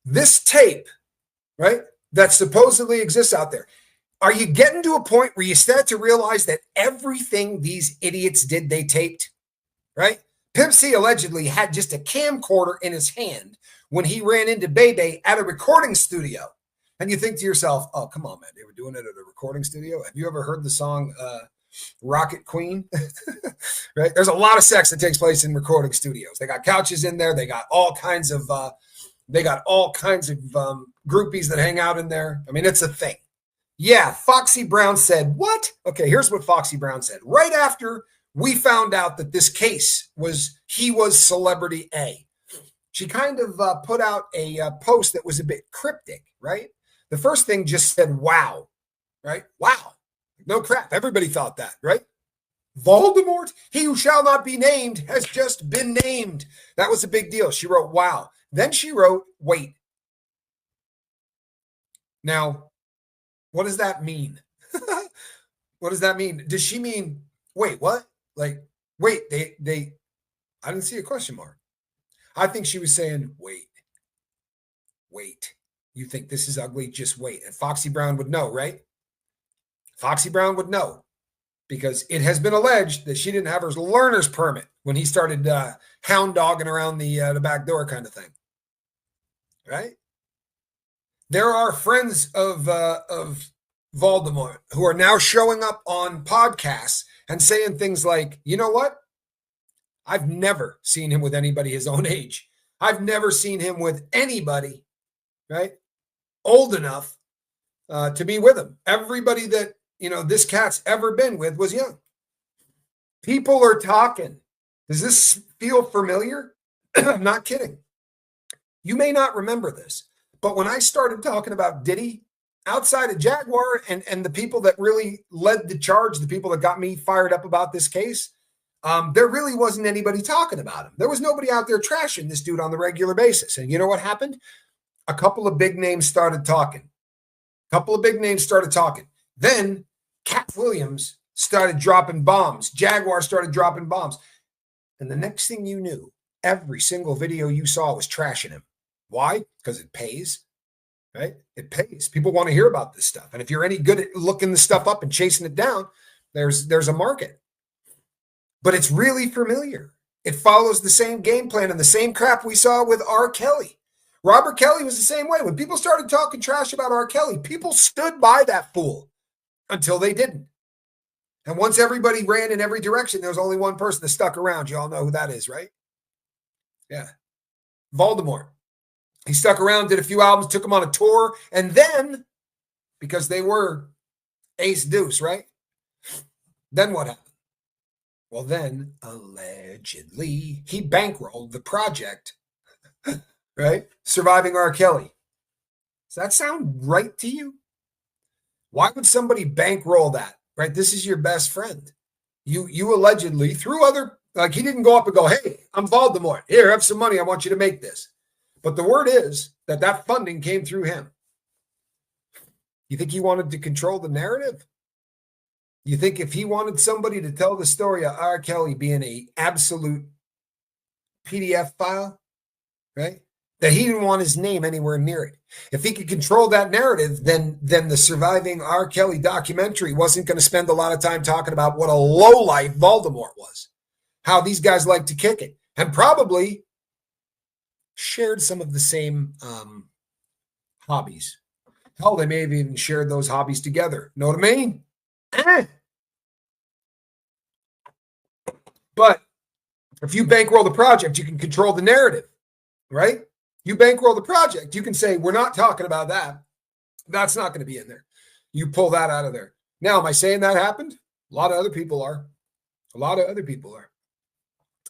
this tape, right, that supposedly exists out there, are you getting to a point where you start to realize that everything these idiots did, they taped, right? Pimp C allegedly had just a camcorder in his hand when he ran into Bebe at a recording studio. And you think to yourself, oh, come on, man, they were doing it at a recording studio? Have you ever heard the song Rocket Queen? Right? There's a lot of sex that takes place in recording studios. They got couches in there. They got all kinds of groupies that hang out in there. I mean, it's a thing. Yeah, Foxy Brown said, what? Okay, here's what Foxy Brown said. Right after we found out that this case he was celebrity A, she kind of put out a post that was a bit cryptic, right? The first thing just said, wow, right? Wow. No crap. Everybody thought that, right? Voldemort, he who shall not be named, has just been named. That was a big deal. She wrote, wow. Then she wrote, wait. Now, what does that mean? What does that mean? Does she mean, wait, what? Like, wait, I didn't see a question mark. I think she was saying, wait. You think this is ugly? Just wait. And Foxy Brown would know, right? Foxy Brown would know, because it has been alleged that she didn't have her learner's permit when he started hound dogging around the back door kind of thing, right? There are friends of Voldemort who are now showing up on podcasts and saying things like, you know what? I've never seen him with anybody his own age. I've never seen him with anybody, right, old enough to be with him. Everybody that, this cat's ever been with was young. People are talking. Does this feel familiar? I'm not kidding. You may not remember this, but when I started talking about Diddy, outside of Jaguar and the people that really led the charge, the people that got me fired up about this case, there really wasn't anybody talking about him. There was nobody out there trashing this dude on the regular basis. And you know what happened? A couple of big names started talking. Then Cat Williams started dropping bombs. Jaguar started dropping bombs. And the next thing you knew, every single video you saw was trashing him. Why? Because it pays, right? It pays. People want to hear about this stuff. And if you're any good at looking the stuff up and chasing it down, there's a market. But it's really familiar. It follows the same game plan and the same crap we saw with R. Kelly. Robert Kelly was the same way. When people started talking trash about R. Kelly, people stood by that fool until they didn't. And once everybody ran in every direction, there was only one person that stuck around. You all know who that is, right? Yeah. Voldemort. He stuck around, did a few albums, took him on a tour, and then, because they were ace deuce, right? Then what happened? Well, then, allegedly, he bankrolled the project, right? Surviving R. Kelly. Does that sound right to you? Why would somebody bankroll that, right? This is your best friend. You allegedly, through other, like he didn't go up and go, hey, I'm Voldemort. Here, have some money. I want you to make this. But the word is that funding came through him. You think he wanted to control the narrative? You think if he wanted somebody to tell the story of R. Kelly being an absolute PDF file, right, that he didn't want his name anywhere near it. If he could control that narrative, then the Surviving R. Kelly documentary wasn't going to spend a lot of time talking about what a lowlife Voldemort was, how these guys like to kick it, and probably shared some of the same hobbies. Hell, they may have even shared those hobbies together. Know what I mean? But if you bankroll the project, you can control the narrative, right? You bankroll the project, you can say, we're not talking about that. That's not going to be in there. You pull that out of there. Now, am I saying that happened? A lot of other people are.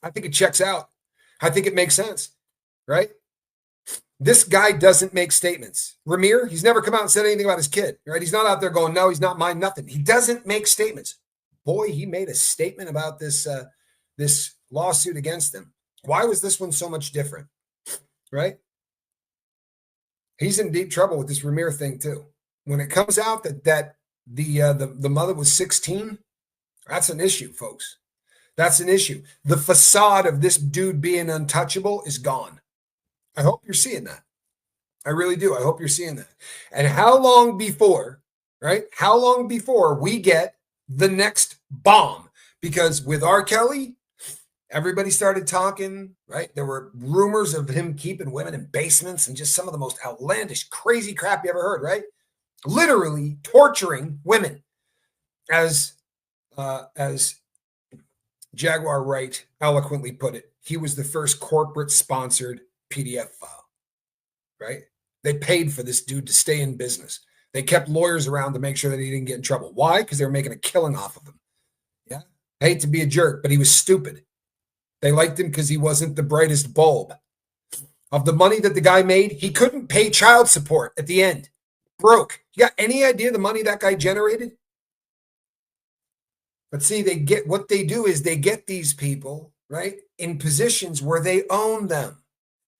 I think it checks out. I think it makes sense, right? This guy doesn't make statements. Ramir, he's never come out and said anything about his kid, right? He's not out there going, no, he's not mine, nothing. He doesn't make statements. Boy, he made a statement about this lawsuit against him. Why was this one so much different, right? He's in deep trouble with this Ramir thing too. When it comes out that the mother was 16, that's an issue, folks. That's an issue. The facade of this dude being untouchable is gone. I hope you're seeing that. I really do. I hope you're seeing that. And how long before, right? How long before we get the next bomb? Because with R. Kelly, everybody started talking, right? There were rumors of him keeping women in basements and just some of the most outlandish, crazy crap you ever heard, right? Literally torturing women, as Jaguar Wright eloquently put it. He was the first corporate-sponsored PDF file, right? They paid for this dude to stay in business. They kept lawyers around to make sure that he didn't get in trouble. Why? Because they were making a killing off of him. Yeah. I hate to be a jerk, but he was stupid. They liked him because he wasn't the brightest bulb. Of the money that the guy made, he couldn't pay child support at the end. Broke. You got any idea the money that guy generated? But see, they get what they do is they get these people, right, in positions where they own them.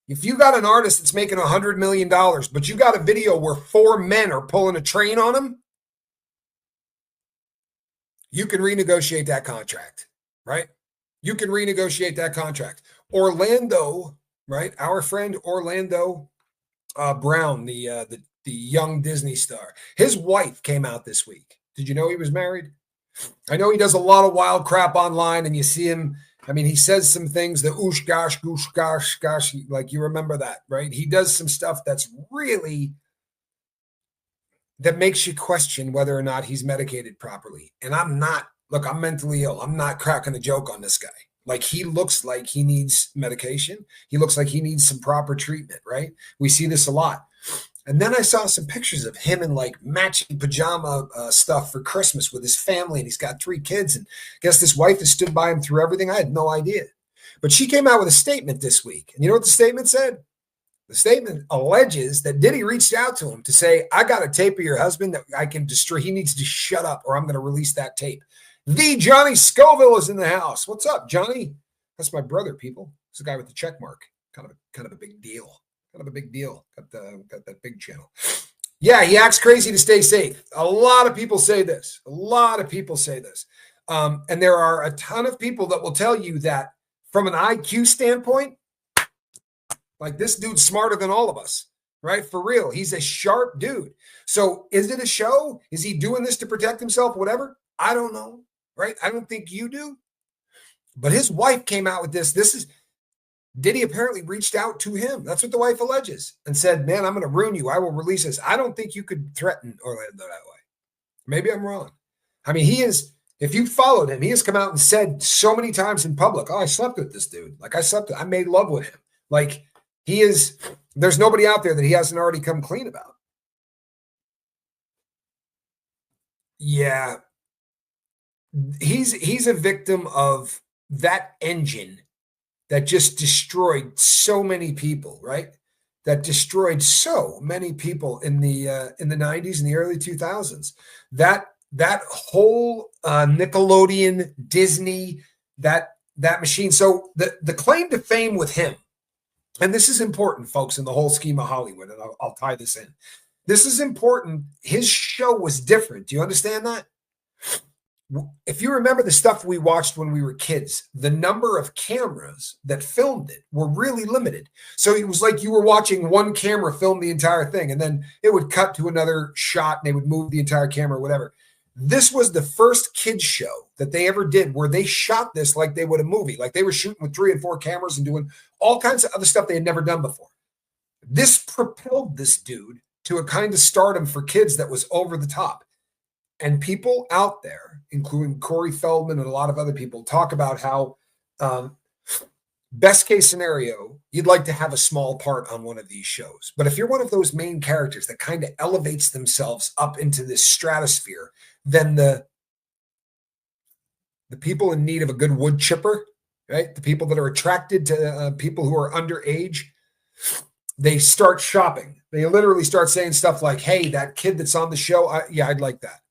If you got an artist that's making $100 million, but you got a video where 4 men are pulling a train on him, you can renegotiate that contract, right? You can renegotiate that contract. Orlando, right? Our friend Orlando Brown, the young Disney star, his wife came out this week. Did you know he was married? I know he does a lot of wild crap online, and you see him. I mean, he says some things, the oosh gosh, goosh gosh, like you remember that, right? He does some stuff that's really, that makes you question whether or not he's medicated properly. And I'm mentally ill. I'm not cracking a joke on this guy. Like, he looks like he needs medication. He looks like he needs some proper treatment, right? We see this a lot. And then I saw some pictures of him in like matching pajama stuff for Christmas with his family. And he's got 3 kids. And I guess this wife has stood by him through everything. I had no idea. But she came out with a statement this week. And you know what the statement said? The statement alleges that Diddy reached out to him to say, I got a tape of your husband that I can destroy. He needs to shut up or I'm going to release that tape. The Johnny Scoville is in the house. What's up, Johnny? That's my brother, people. It's the guy with the check mark. Kind of a big deal. Kind of a big deal. Got that big channel. Yeah, he acts crazy to stay safe. A lot of people say this. And there are a ton of people that will tell you that from an IQ standpoint, like, this dude's smarter than all of us, right? For real. He's a sharp dude. So is it a show? Is he doing this to protect himself? Whatever. I don't know, right? I don't think you do. But his wife came out with this. Diddy apparently reached out to him. That's what the wife alleges, and said, man, I'm going to ruin you. I will release this. I don't think you could threaten Orlando that way. Maybe I'm wrong. I mean, if you followed him, he has come out and said so many times in public, I slept with this dude. Like, I made love with him. Like, there's nobody out there that he hasn't already come clean about. Yeah. He's a victim of that engine that just destroyed so many people, right? That destroyed so many people in the 90s and the early 2000s. That whole Nickelodeon, Disney, that machine. So the claim to fame with him, and this is important, folks, in the whole scheme of Hollywood, and I'll tie this in. This is important. His show was different. Do you understand that? If you remember the stuff we watched when we were kids, the number of cameras that filmed it were really limited. So it was like you were watching one camera film the entire thing, and then it would cut to another shot and they would move the entire camera or whatever. This was the first kids show that they ever did where they shot this like they would a movie. Like, they were shooting with 3 and 4 cameras and doing all kinds of other stuff they had never done before. This propelled this dude to a kind of stardom for kids that was over the top. And people out there, including Corey Feldman and a lot of other people, talk about how best case scenario, you'd like to have a small part on one of these shows. But if you're one of those main characters that kind of elevates themselves up into this stratosphere, then the people in need of a good wood chipper, right? The people that are attracted to people who are underage, they start shopping. They literally start saying stuff like, hey, that kid that's on the show, I'd like that.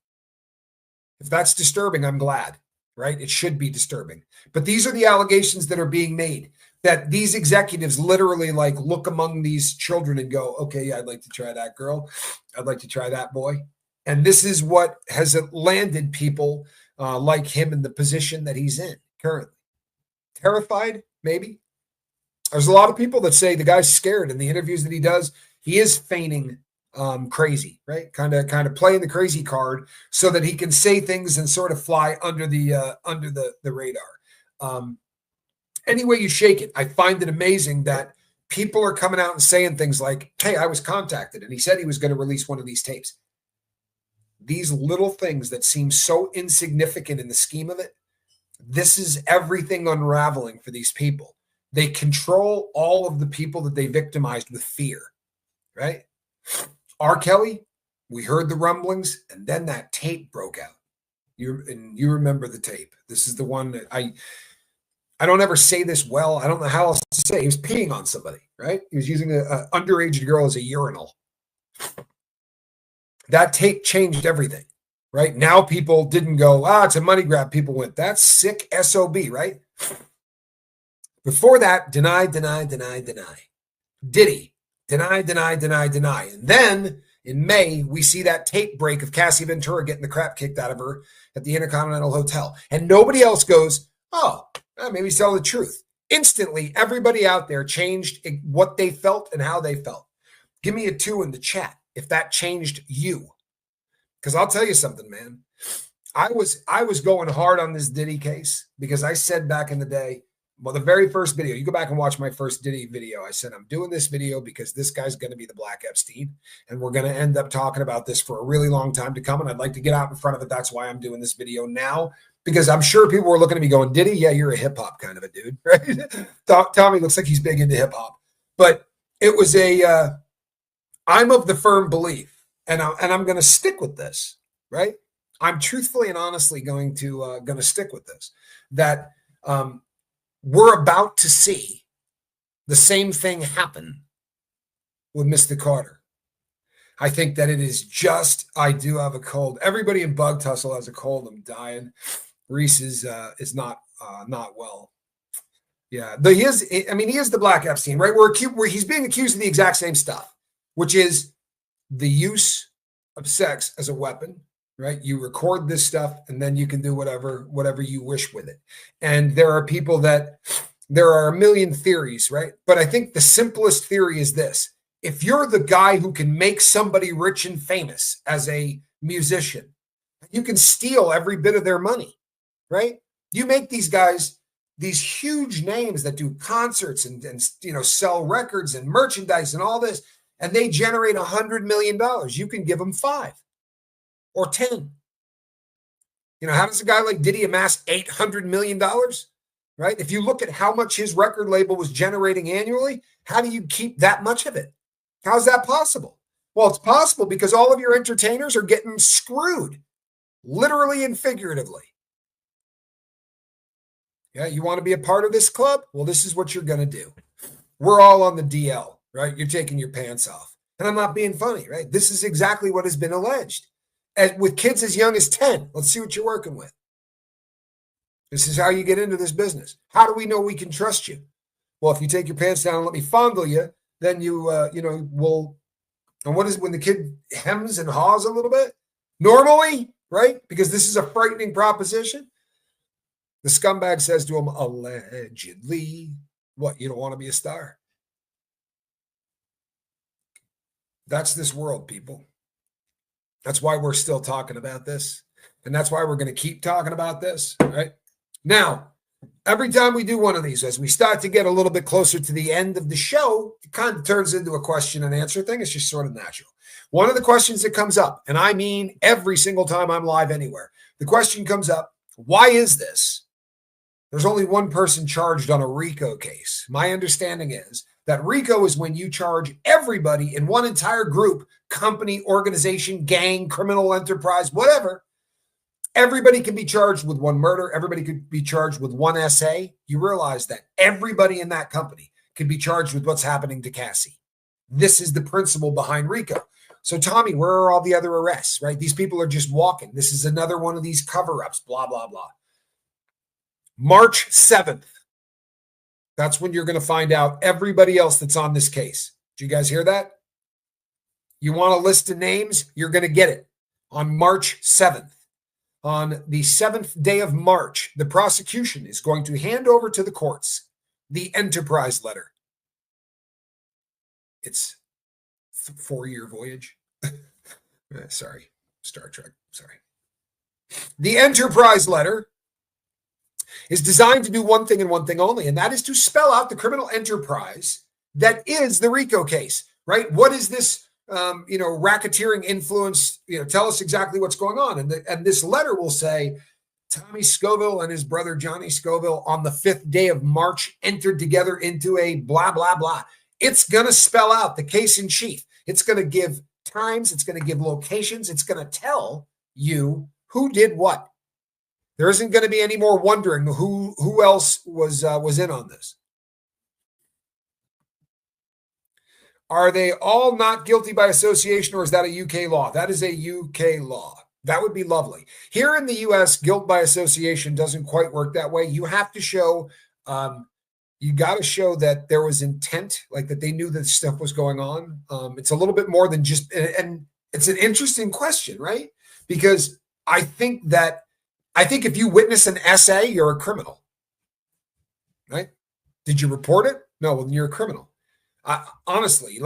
If that's disturbing, I'm glad, right? It should be disturbing. But these are the allegations that are being made, that these executives literally like look among these children and go, okay, yeah, I'd like to try that girl. I'd like to try that boy. And this is what has landed people like him in the position that he's in currently. Terrified, maybe. There's a lot of people that say the guy's scared in the interviews that he does. he is feigning crazy, right? Kind of playing the crazy card so that he can say things and sort of fly under the radar. Any way you shake it, I find it amazing that people are coming out and saying things like, hey, I was contacted and he said he was going to release one of these tapes. These little things that seem so insignificant in the scheme of it, this is everything unraveling for these people. They control all of the people that they victimized with fear, right? R. Kelly, we heard the rumblings, and then that tape broke out. You remember the tape. This is the one that I don't ever say this well. I don't know how else to say. He was peeing on somebody, right? He was using an underage girl as a urinal. That tape changed everything, right? Now people didn't go, it's a money grab. People went, that's sick SOB, right? Before that, deny. Diddy, deny. And then in May, we see that tape break of Cassie Ventura getting the crap kicked out of her at the Intercontinental Hotel. And nobody else goes, maybe he's telling the truth. Instantly, everybody out there changed what they felt and how they felt. Give me a 2 in the chat if that changed you. Because I'll tell you something, man. I was going hard on this Diddy case because I said back in the day, well, the very first video, you go back and watch my first Diddy video. I said, I'm doing this video because this guy's going to be the Black Epstein. And we're going to end up talking about this for a really long time to come. And I'd like to get out in front of it. That's why I'm doing this video now. Because I'm sure people were looking at me going, Diddy, yeah, you're a hip hop kind of a dude, right? Tommy looks like he's big into hip hop. But it was I'm of the firm belief, and I'm going to stick with this, right? I'm truthfully and honestly going to stick with this, that we're about to see the same thing happen with Mr. Carter. I think that it is just, I do have a cold. Everybody in Bug Tussle has a cold. I'm dying. Reese is not well. Yeah, he is the Black Epstein, right? Where he's being accused of the exact same stuff, which is the use of sex as a weapon, right? You record this stuff and then you can do whatever you wish with it. And there are a million theories, right? But I think the simplest theory is this. If you're the guy who can make somebody rich and famous as a musician, you can steal every bit of their money, right? You make these guys these huge names that do concerts and sell records and merchandise and all this, and they generate $100 million. You can give them 5 or 10. How does a guy like Diddy amass $800 million, right? If you look at how much his record label was generating annually, how do you keep that much of it? How's that possible? Well, it's possible because all of your entertainers are getting screwed, literally and figuratively. Yeah, you want to be a part of this club? Well, this is what you're going to do. We're all on the DL, right? You're taking your pants off. And I'm not being funny, right? This is exactly what has been alleged. With kids as young as 10, let's see what you're working with. This is how you get into this business. How do we know we can trust you? Well, if you take your pants down and let me fondle you, then you will. And what is when the kid hems and haws a little bit? Normally, right? Because this is a frightening proposition. The scumbag says to him, allegedly, what, you don't want to be a star? That's this world, people. That's why we're still talking about this. And that's why we're going to keep talking about this, right? Now, every time we do one of these, as we start to get a little bit closer to the end of the show, it kind of turns into a question and answer thing. It's just sort of natural. One of the questions that comes up, and I mean every single time I'm live anywhere, the question comes up, why is this? There's only one person charged on a RICO case. My understanding is that RICO is when you charge everybody in one entire group, company, organization, gang, criminal enterprise, whatever. Everybody can be charged with one murder. Everybody could be charged with one SA. You realize that everybody in that company could be charged with what's happening to Cassie. This is the principle behind RICO. So, Tommy, where are all the other arrests, right? These people are just walking. This is another one of these cover-ups, blah, blah, blah. March 7th. That's when you're going to find out everybody else that's on this case. Did you guys hear that? You want a list of names? You're going to get it on March 7th. On the 7th day of March, the prosecution is going to hand over to the courts the enterprise letter. It's 4-year voyage. Sorry, Star Trek. Sorry. The Enterprise letter is designed to do one thing and one thing only, and that is to spell out the criminal enterprise that is the RICO case, right? What is this, racketeering influence? Tell us exactly what's going on. And this letter will say, Tommy Scoville and his brother Johnny Scoville on the 5th day of March entered together into a blah, blah, blah. It's going to spell out the case in chief. It's going to give times. It's going to give locations. It's going to tell you who did what. There isn't going to be any more wondering who else was in on this. Are they all not guilty by association, or is that a UK law? That is a UK law. That would be lovely. Here in the US, guilt by association doesn't quite work that way. You have to show, you got to show that there was intent, like that they knew that stuff was going on. It's a little bit more than just, and it's an interesting question, right? Because I think if you witness an SA, you're a criminal, right? Did you report it? No, well, then you're a criminal. Honestly,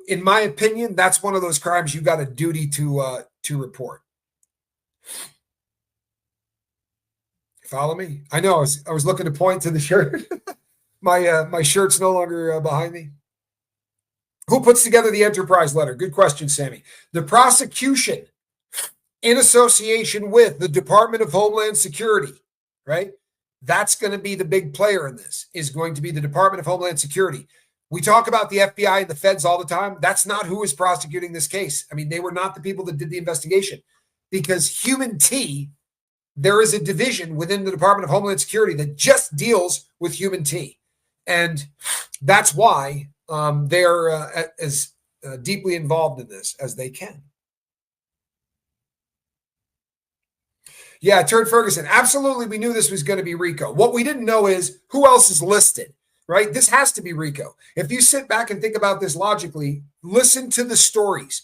in my opinion, that's one of those crimes you got a duty to report. Follow me? I know I was looking to point to the shirt. my shirt's no longer behind me. Who puts together the Enterprise letter? Good question, Sammy. The prosecution, in association with the Department of Homeland Security, right? That's going to be the big player in this, is going to be the Department of Homeland Security. We talk about the FBI and the feds all the time. That's not who is prosecuting this case. I mean, they were not the people that did the investigation, because human T, there is a division within the Department of Homeland Security that just deals with human T. And that's why they're as deeply involved in this as they can. Yeah, Turd Ferguson. Absolutely, we knew this was going to be RICO. What we didn't know is who else is listed, right? This has to be RICO. If you sit back and think about this logically, listen to the stories.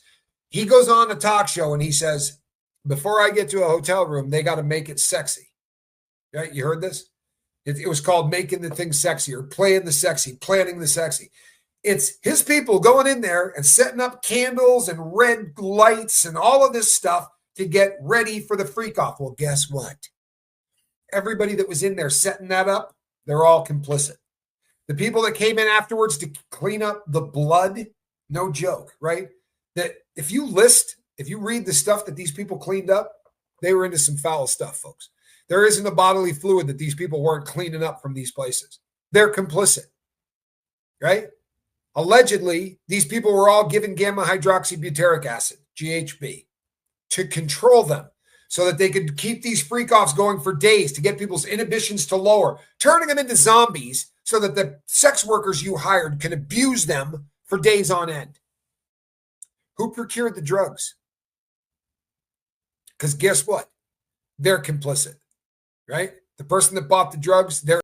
He goes on a talk show and he says, before I get to a hotel room, they got to make it sexy. Right? You heard this? It was called making the thing sexy, or playing the sexy, planning the sexy. It's his people going in there and setting up candles and red lights and all of this stuff to get ready for the freak off. Well, guess what? Everybody that was in there setting that up, they're all complicit. The people that came in afterwards to clean up the blood, no joke, right? That if you read the stuff that these people cleaned up, they were into some foul stuff, folks. There isn't a bodily fluid that these people weren't cleaning up from these places. They're complicit, right? Allegedly, these people were all given gamma hydroxybutyric acid, GHB, to control them so that they could keep these freak-offs going for days to get people's inhibitions to lower, turning them into zombies so that the sex workers you hired can abuse them for days on end. Who procured the drugs? Because guess what? They're complicit, right? The person that bought the drugs, they're